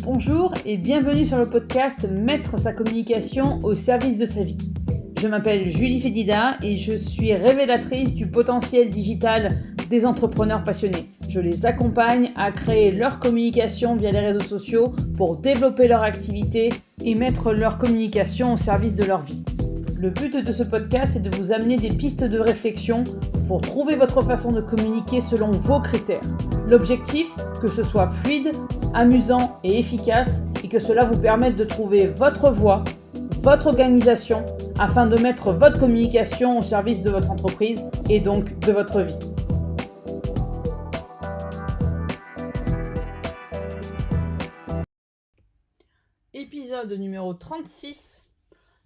Bonjour et bienvenue sur le podcast Mettre sa communication au service de sa vie. Je m'appelle Julie Fédida et je suis révélatrice du potentiel digital des entrepreneurs passionnés. Je les accompagne à créer leur communication via les réseaux sociaux pour développer leur activité et mettre leur communication au service de leur vie. Le but de ce podcast est de vous amener des pistes de réflexion pour trouver votre façon de communiquer selon vos critères. L'objectif, que ce soit fluide, amusant et efficace et que cela vous permette de trouver votre voie, votre organisation afin de mettre votre communication au service de votre entreprise et donc de votre vie. Épisode numéro 36.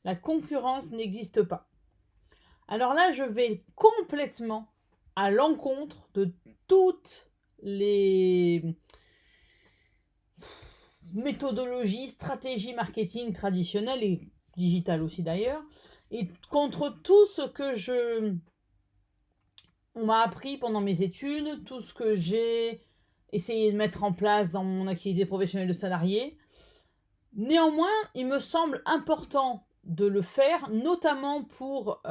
La concurrence n'existe pas. Alors là, je vais complètement à l'encontre de toutes les méthodologies, stratégies marketing traditionnelles et digitales aussi d'ailleurs, et contre tout ce que on m'a appris pendant mes études, tout ce que j'ai essayé de mettre en place dans mon activité professionnelle de salarié. Néanmoins, il me semble important de le faire, notamment pour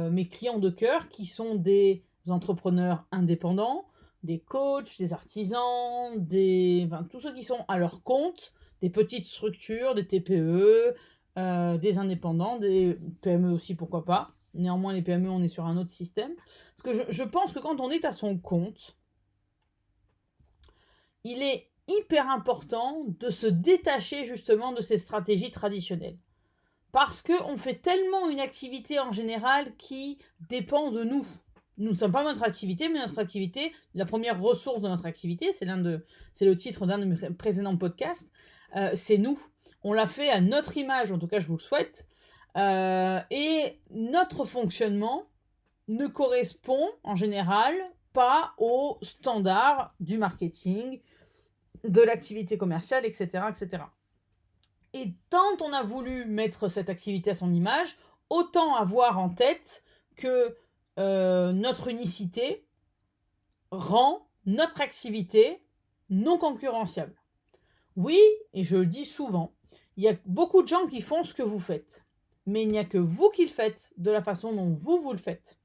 mes clients de cœur qui sont des entrepreneurs indépendants, des coachs, des artisans, tous ceux qui sont à leur compte, des petites structures, des TPE, des indépendants, des PME aussi, pourquoi pas. Néanmoins, les PME, on est sur un autre système. Parce que je pense que quand on est à son compte, il est hyper important de se détacher justement de ces stratégies traditionnelles. Parce qu'on fait tellement une activité en général qui dépend de nous. Nous ne sommes pas notre activité, mais notre activité, la première ressource de notre activité, c'est le titre d'un de mes précédents podcasts, c'est nous. On l'a fait à notre image, en tout cas je vous le souhaite, et notre fonctionnement ne correspond en général pas aux standards du marketing, de l'activité commerciale, etc., etc. Et tant on a voulu mettre cette activité à son image, autant avoir en tête que notre unicité rend notre activité non concurrenciable. Oui, et je le dis souvent, il y a beaucoup de gens qui font ce que vous faites, mais il n'y a que vous qui le faites de la façon dont vous le faites.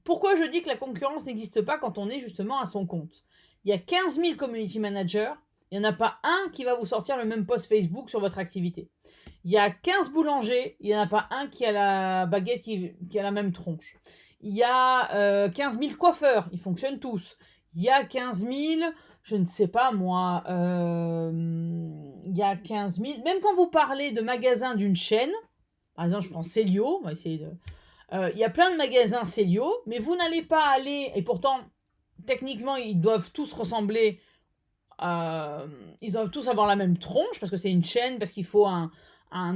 Pourquoi je dis que la concurrence n'existe pas quand on est justement à son compte ? Il y a 15 000 community managers, il n'y en a pas un qui va vous sortir le même post Facebook sur votre activité. Il y a 15 boulangers, il n'y en a pas un qui a la baguette qui a la même tronche. Il y a 15 000 coiffeurs, ils fonctionnent tous. Il y a 15 000, je ne sais pas moi, il y a 15 000, même quand vous parlez de magasins d'une chaîne, par exemple je prends Célio, on va essayer de... il y a plein de magasins Célio, mais vous n'allez pas aller, et pourtant techniquement ils doivent tous ressembler, ils doivent tous avoir la même tronche, parce que c'est une chaîne, parce qu'il faut un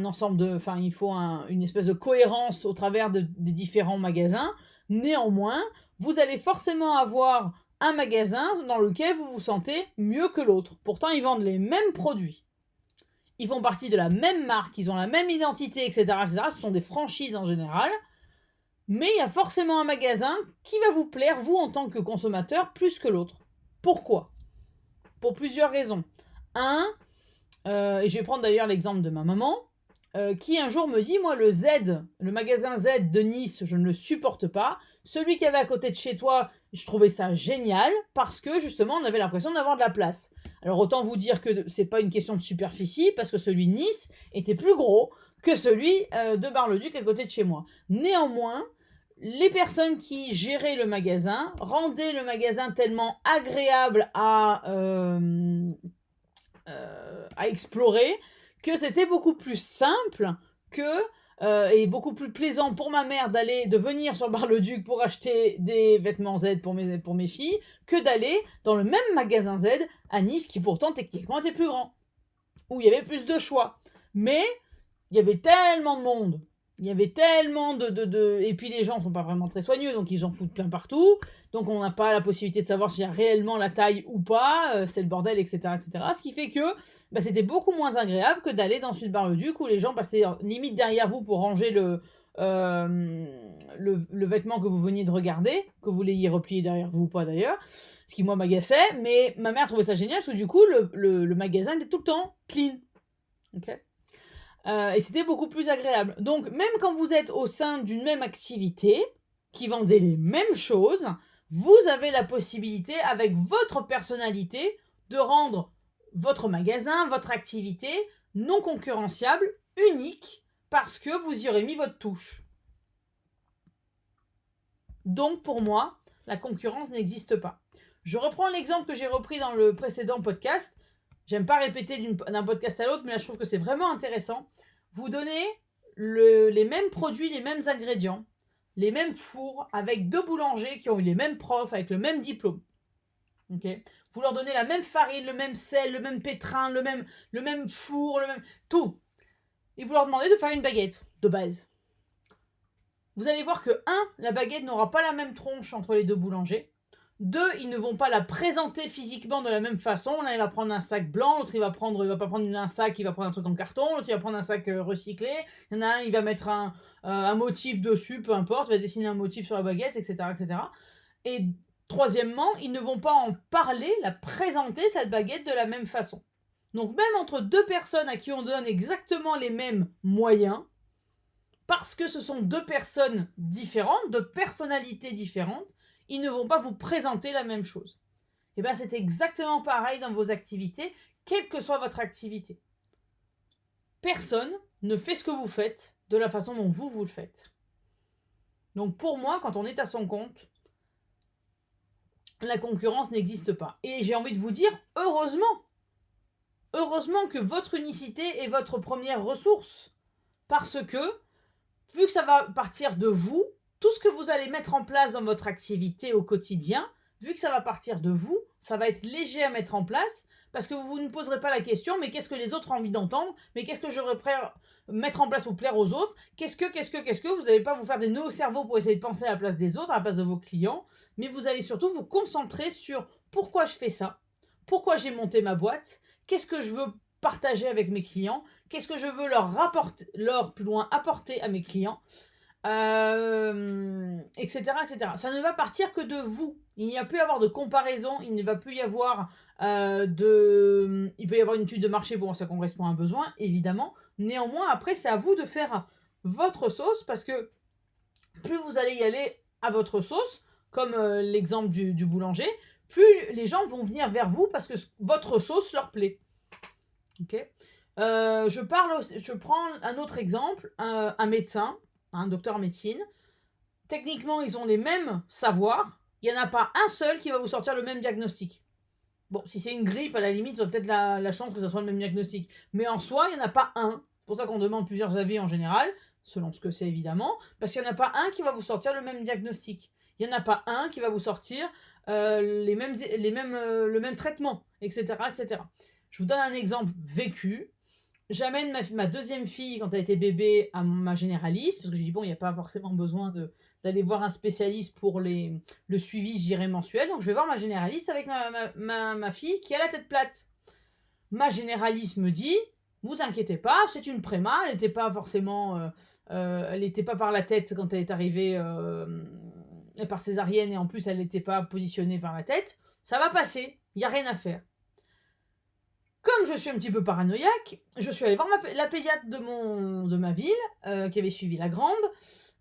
ensemble il faut une espèce de cohérence au travers des différents magasins. Néanmoins, vous allez forcément avoir un magasin dans lequel vous vous sentez mieux que l'autre. Pourtant, ils vendent les mêmes produits. Ils font partie de la même marque, ils ont la même identité, etc., etc. Ce sont des franchises en général. Mais il y a forcément un magasin qui va vous plaire, vous, en tant que consommateur, plus que l'autre. Pourquoi ? Pour plusieurs raisons. Et je vais prendre d'ailleurs l'exemple de ma maman, qui un jour me dit, moi le magasin Z de Nice, je ne le supporte pas. Celui qui avait à côté de chez toi, je trouvais ça génial, parce que justement, on avait l'impression d'avoir de la place. Alors autant vous dire que c'est pas une question de superficie, parce que celui de Nice était plus gros que celui de Bar-le-Duc à côté de chez moi. Néanmoins, les personnes qui géraient le magasin rendaient le magasin tellement agréable à explorer que c'était beaucoup plus simple et beaucoup plus plaisant pour ma mère de venir sur Bar-le-Duc pour acheter des vêtements Z pour mes filles que d'aller dans le même magasin Z à Nice qui pourtant techniquement était plus grand, où il y avait plus de choix. Mais il y avait tellement de monde. Il y avait tellement et puis les gens ne sont pas vraiment très soigneux, donc ils en foutent plein partout. Donc on n'a pas la possibilité de savoir s'il y a réellement la taille ou pas. C'est le bordel, etc., etc. Ce qui fait que c'était beaucoup moins agréable que d'aller dans Sud Bar-le-Duc où les gens passaient limite derrière vous pour ranger le vêtement que vous veniez de regarder, que vous l'ayez replié derrière vous ou pas d'ailleurs, ce qui moi m'agaçait, mais ma mère trouvait ça génial parce que du coup le magasin était tout le temps clean. Ok. Et c'était beaucoup plus agréable. Donc même quand vous êtes au sein d'une même activité, qui vendait les mêmes choses, vous avez la possibilité, avec votre personnalité, de rendre votre magasin, votre activité non concurrenciable, unique, parce que vous y aurez mis votre touche. Donc pour moi, la concurrence n'existe pas. Je reprends l'exemple que j'ai repris dans le précédent podcast. J'aime pas répéter d'un podcast à l'autre, mais là je trouve que c'est vraiment intéressant. Vous donnez les mêmes produits, les mêmes ingrédients, les mêmes fours, avec 2 boulangers qui ont eu les mêmes profs, avec le même diplôme. Okay. Vous leur donnez la même farine, le même sel, le même pétrin, le même four, le même... tout. Et vous leur demandez de faire une baguette de base. Vous allez voir que 1, la baguette n'aura pas la même tronche entre les 2 boulangers. 2, ils ne vont pas la présenter physiquement de la même façon. L'un, il va prendre un sac blanc, l'autre, il va pas prendre un sac, il va prendre un truc en carton, l'autre, il va prendre un sac recyclé. Il y en a un, il va mettre un motif dessus, peu importe, il va dessiner un motif sur la baguette, etc., etc. Et troisièmement, ils ne vont pas en parler, la présenter, cette baguette, de la même façon. Donc même entre 2 personnes à qui on donne exactement les mêmes moyens, parce que ce sont 2 personnes différentes, 2 personnalités différentes, ils ne vont pas vous présenter la même chose. Et bien c'est exactement pareil dans vos activités, quelle que soit votre activité. Personne ne fait ce que vous faites de la façon dont vous le faites. Donc pour moi, quand on est à son compte, la concurrence n'existe pas. Et j'ai envie de vous dire, heureusement que votre unicité est votre première ressource. Parce que, vu que ça va partir de vous, tout ce que vous allez mettre en place dans votre activité au quotidien, vu que ça va partir de vous, ça va être léger à mettre en place, parce que vous ne poserez pas la question, mais qu'est-ce que les autres ont envie d'entendre, mais qu'est-ce que j'aurais prêt à mettre en place pour plaire aux autres, qu'est-ce que, vous n'allez pas vous faire des nœuds au cerveau pour essayer de penser à la place des autres, à la place de vos clients, mais vous allez surtout vous concentrer sur pourquoi je fais ça, pourquoi j'ai monté ma boîte, qu'est-ce que je veux partager avec mes clients, qu'est-ce que je veux leur plus loin apporter à mes clients, etc., etc. Ça ne va partir que de vous. Il n'y a plus à avoir de comparaison, il ne va plus y avoir il peut y avoir une étude de marché pour voir si ça correspond à un besoin, évidemment. Néanmoins, après, c'est à vous de faire votre sauce, parce que plus vous allez y aller à votre sauce, comme l'exemple du boulanger, plus les gens vont venir vers vous parce que votre sauce leur plaît. Ok. Je prends un autre exemple, un médecin, un docteur en médecine. Techniquement, ils ont les mêmes savoirs. Il n'y en a pas un seul qui va vous sortir le même diagnostic. Bon, si c'est une grippe, à la limite, vous avez peut-être la chance que ce soit le même diagnostic. Mais en soi, il n'y en a pas un. C'est pour ça qu'on demande plusieurs avis en général, selon ce que c'est évidemment, parce qu'il n'y en a pas un qui va vous sortir le même diagnostic. Il n'y en a pas un qui va vous sortir le même traitement, etc., etc. Je vous donne un exemple vécu. J'amène ma deuxième fille, quand elle était bébé, à ma généraliste, parce que je dis, bon, il n'y a pas forcément besoin d'aller voir un spécialiste pour le suivi, je dirais, mensuel. Donc, je vais voir ma généraliste avec ma fille qui a la tête plate. Ma généraliste me dit, vous inquiétez pas, c'est une préma, elle n'était pas forcément... elle n'était pas par la tête quand elle est arrivée par césarienne, et en plus, elle n'était pas positionnée par la tête. Ça va passer, il n'y a rien à faire. Comme je suis un petit peu paranoïaque, je suis allée voir la pédiatre de ma ville, qui avait suivi la grande,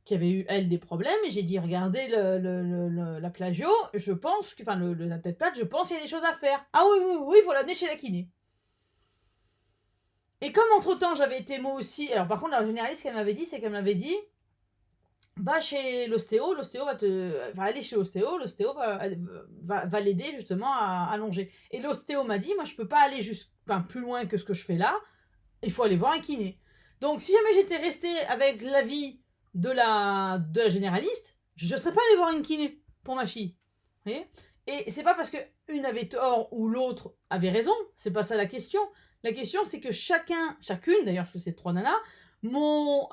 qui avait eu, elle, des problèmes, et j'ai dit, regardez la plagio, je pense, enfin, la tête plate, je pense qu'il y a des choses à faire. Ah oui, il faut l'amener chez la kiné. Et comme entre-temps, j'avais été moi aussi... Alors par contre, la généraliste, ce qu'elle m'avait dit, c'est qu'elle m'avait dit, va chez l'ostéo va aller chez l'ostéo va l'aider justement à allonger. Et l'ostéo m'a dit, moi je peux pas aller plus loin que ce que je fais là, il faut aller voir un kiné. Donc si jamais j'étais restée avec l'avis de la généraliste, je ne serais pas allée voir une kiné pour ma fille. Vous voyez ? Et c'est pas parce que une avait tort ou l'autre avait raison, c'est pas ça la question. La question, c'est que chacune, d'ailleurs, ces 3 nanas, m'ont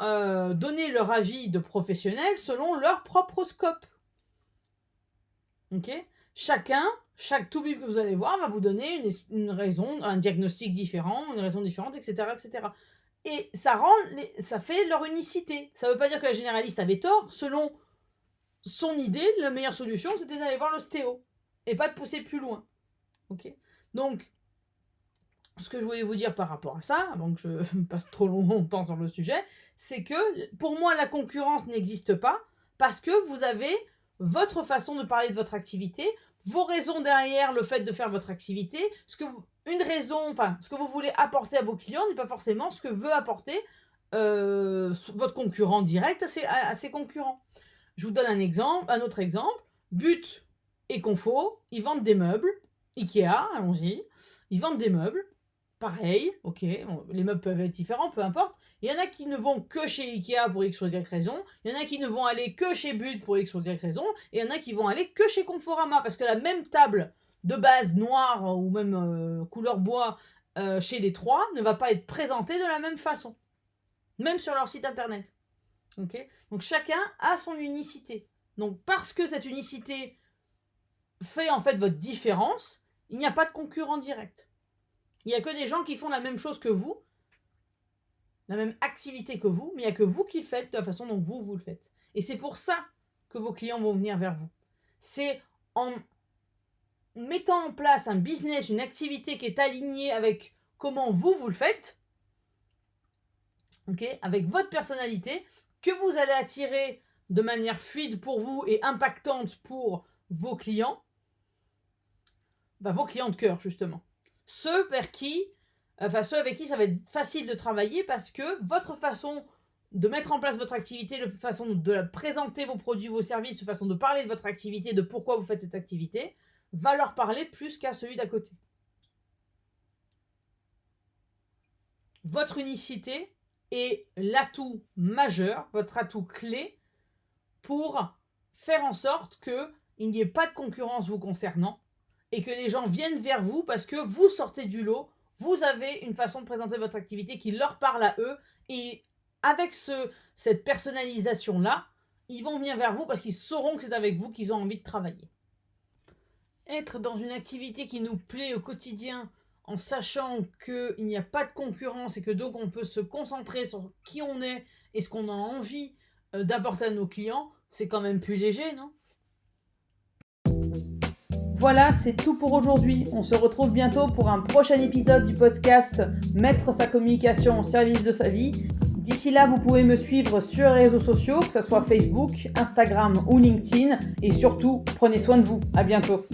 donné leur avis de professionnel selon leur propre scope. Ok ? Chaque toubib que vous allez voir va vous donner une raison, un diagnostic différent, une raison différente, etc., etc. Et ça fait leur unicité. Ça ne veut pas dire que la généraliste avait tort. Selon son idée, la meilleure solution, c'était d'aller voir l'ostéo et pas de pousser plus loin. Ok ? Donc, ce que je voulais vous dire par rapport à ça, avant que je passe trop longtemps sur le sujet, c'est que pour moi, la concurrence n'existe pas parce que vous avez votre façon de parler de votre activité, vos raisons derrière le fait de faire votre activité, ce que vous voulez apporter à vos clients n'est pas forcément ce que veut apporter votre concurrent direct à ses concurrents. Je vous donne un autre exemple. But et Confo, ils vendent des meubles. Ikea, allons-y. Ils vendent des meubles. Pareil, ok, les meubles peuvent être différents, peu importe. Il y en a qui ne vont que chez Ikea pour X ou Y raison. Il y en a qui ne vont aller que chez But pour X ou Y raison. Et il y en a qui vont aller que chez Conforama. Parce que la même table de base noire ou même couleur bois chez les trois ne va pas être présentée de la même façon. Même sur leur site internet. Okay ? Donc chacun a son unicité. Donc parce que cette unicité fait en fait votre différence, il n'y a pas de concurrent direct. Il n'y a que des gens qui font la même chose que vous, la même activité que vous, mais il n'y a que vous qui le faites de la façon dont vous le faites. Et c'est pour ça que vos clients vont venir vers vous. C'est en mettant en place un business, une activité qui est alignée avec comment vous le faites, okay, avec votre personnalité, que vous allez attirer de manière fluide pour vous et impactante pour vos clients, vos clients de cœur justement. Ceux avec qui ça va être facile de travailler parce que votre façon de mettre en place votre activité, la façon de présenter vos produits, vos services, la façon de parler de votre activité, de pourquoi vous faites cette activité, va leur parler plus qu'à celui d'à côté. Votre unicité est l'atout majeur, votre atout clé pour faire en sorte qu'il n'y ait pas de concurrence vous concernant et que les gens viennent vers vous parce que vous sortez du lot, vous avez une façon de présenter votre activité qui leur parle à eux et avec cette personnalisation-là, ils vont venir vers vous parce qu'ils sauront que c'est avec vous qu'ils ont envie de travailler. Être dans une activité qui nous plaît au quotidien en sachant qu'il n'y a pas de concurrence et que donc on peut se concentrer sur qui on est et ce qu'on a envie d'apporter à nos clients, c'est quand même plus léger, non ? Voilà, c'est tout pour aujourd'hui. On se retrouve bientôt pour un prochain épisode du podcast Mettre sa communication au service de sa vie. D'ici là, vous pouvez me suivre sur les réseaux sociaux, que ce soit Facebook, Instagram ou LinkedIn. Et surtout, prenez soin de vous. À bientôt.